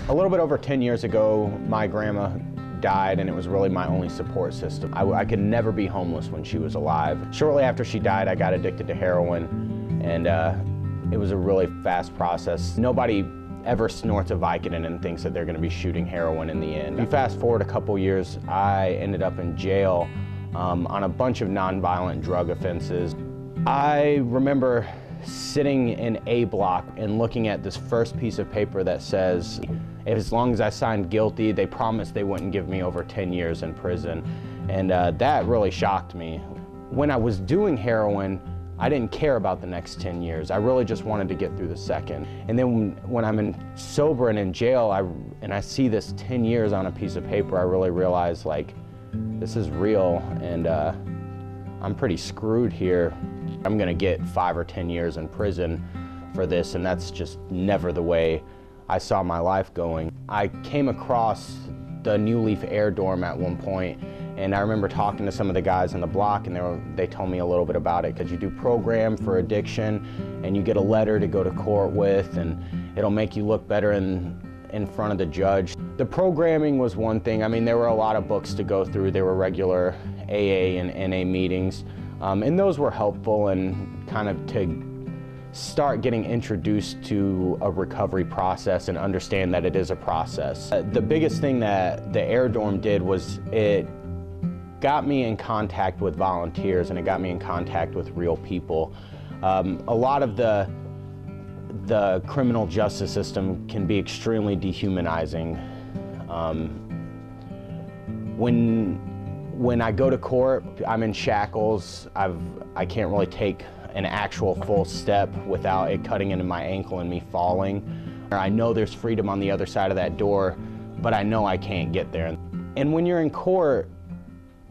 A little bit over 10 years ago, my grandma died, and it was really my only support system. I could never be homeless when she was alive. Shortly after she died, I got addicted to heroin, and it was a really fast process. Nobody ever snorts a Vicodin and thinks that they're going to be shooting heroin in the end. You fast forward a couple years, I ended up in jail on a bunch of nonviolent drug offenses. I remember sitting in A block and looking at this first piece of paper that says, as long as I signed guilty, they promised they wouldn't give me over 10 years in prison. And that really shocked me. When I was doing heroin, I didn't care about the next 10 years. I really just wanted to get through the second. And then when I'm sober and in jail, I see this 10 years on a piece of paper, I really realize, like, this is real, and I'm pretty screwed here. I'm gonna get 5 or 10 years in prison for this, and that's just never the way I saw my life going. I came across the New Leaf Air Dorm at one point, and I remember talking to some of the guys in the block, and they told me a little bit about it, because you do program for addiction, and you get a letter to go to court with, and it'll make you look better in front of the judge. The programming was one thing. I mean, there were a lot of books to go through. There were regular AA and NA meetings, and those were helpful and kind of to start getting introduced to a recovery process and understand that it is a process. The biggest thing that the Air Dorm did was it got me in contact with volunteers, and it got me in contact with real people. A lot of the criminal justice system can be extremely dehumanizing. When I go to court, I'm in shackles. I can't really take an actual full step without it cutting into my ankle and me falling. I know there's freedom on the other side of that door, but I know I can't get there. And when you're in court,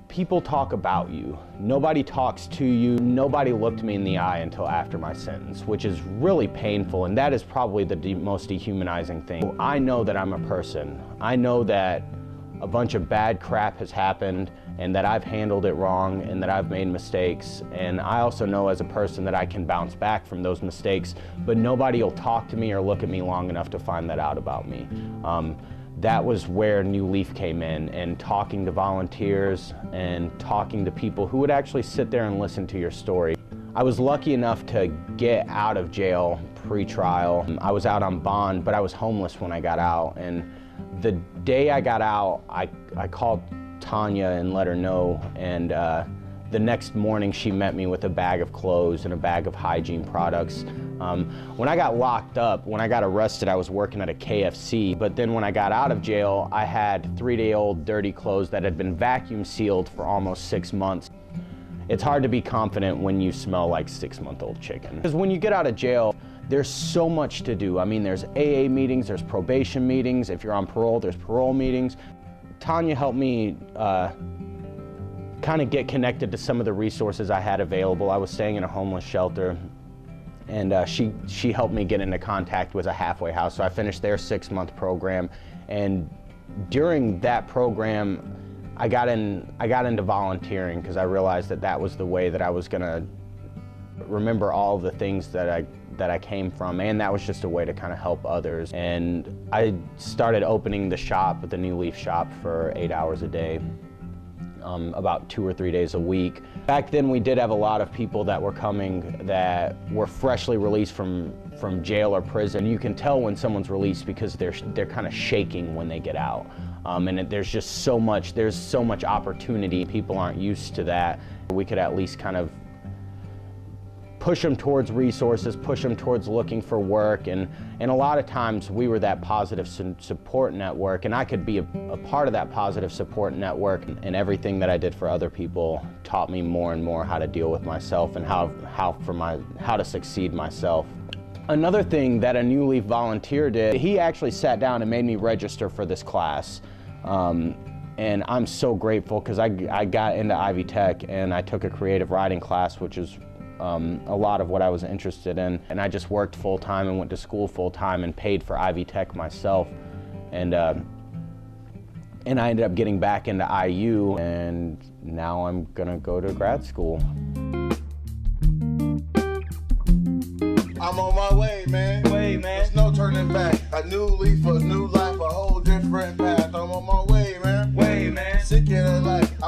people talk about you. Nobody talks to you. Nobody looked me in the eye until after my sentence, which is really painful, and that is probably the most dehumanizing thing. I know that I'm a person. I know that a bunch of bad crap has happened, and that I've handled it wrong, and that I've made mistakes. And I also know as a person that I can bounce back from those mistakes, but nobody will talk to me or look at me long enough to find that out about me. That was where New Leaf came in, and talking to volunteers and talking to people who would actually sit there and listen to your story. I was lucky enough to get out of jail pre-trial. I was out on bond, but I was homeless when I got out. And the day I got out, I called Tanya and let her know, and the next morning she met me with a bag of clothes and a bag of hygiene products. When I got locked up, when I got arrested, I was working at a KFC, but then when I got out of jail, I had 3-day-old dirty clothes that had been vacuum sealed for almost 6 months. It's hard to be confident when you smell like 6-month-old chicken. Because when you get out of jail, there's so much to do. I mean, there's AA meetings, there's probation meetings. If you're on parole, there's parole meetings. Tanya helped me kind of get connected to some of the resources I had available. I was staying in a homeless shelter, and she helped me get into contact with a halfway house. So I finished their 6-month program, and during that program, I got into volunteering, because I realized that was the way that I was gonna remember all of the things that I came from, and that was just a way to kind of help others. And I started opening the shop, the New Leaf shop, for 8 hours a day, about 2 or 3 days a week. Back then we did have a lot of people that were coming that were freshly released from jail or prison. You can tell when someone's released because they're kind of shaking when they get out. And there's just so much opportunity. People aren't used to that. We could at least kind of push them towards resources, push them towards looking for work, and a lot of times we were that positive support network, and I could be a part of that positive support network, and everything that I did for other people taught me more and more how to deal with myself and how to succeed myself. Another thing that a New Leaf volunteer did, he actually sat down and made me register for this class. And I'm so grateful, because I got into Ivy Tech and I took a creative writing class, which is a lot of what I was interested in. And I just worked full-time and went to school full-time and paid for Ivy Tech myself. And I ended up getting back into IU, and now I'm gonna go to grad school. I'm on my way, man. There's no turning back. A new leaf, a new life, a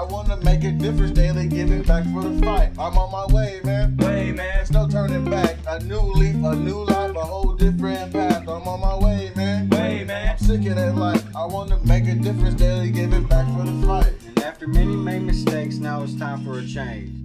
wanna make a difference daily, giving back for the fight. I'm on my way, man. There's no turning back. A new leaf, a new life, a whole different path. I'm on my way, man. I'm sick of that life. I wanna make a difference daily, giving back for the fight. And after many mistakes, now it's time for a change.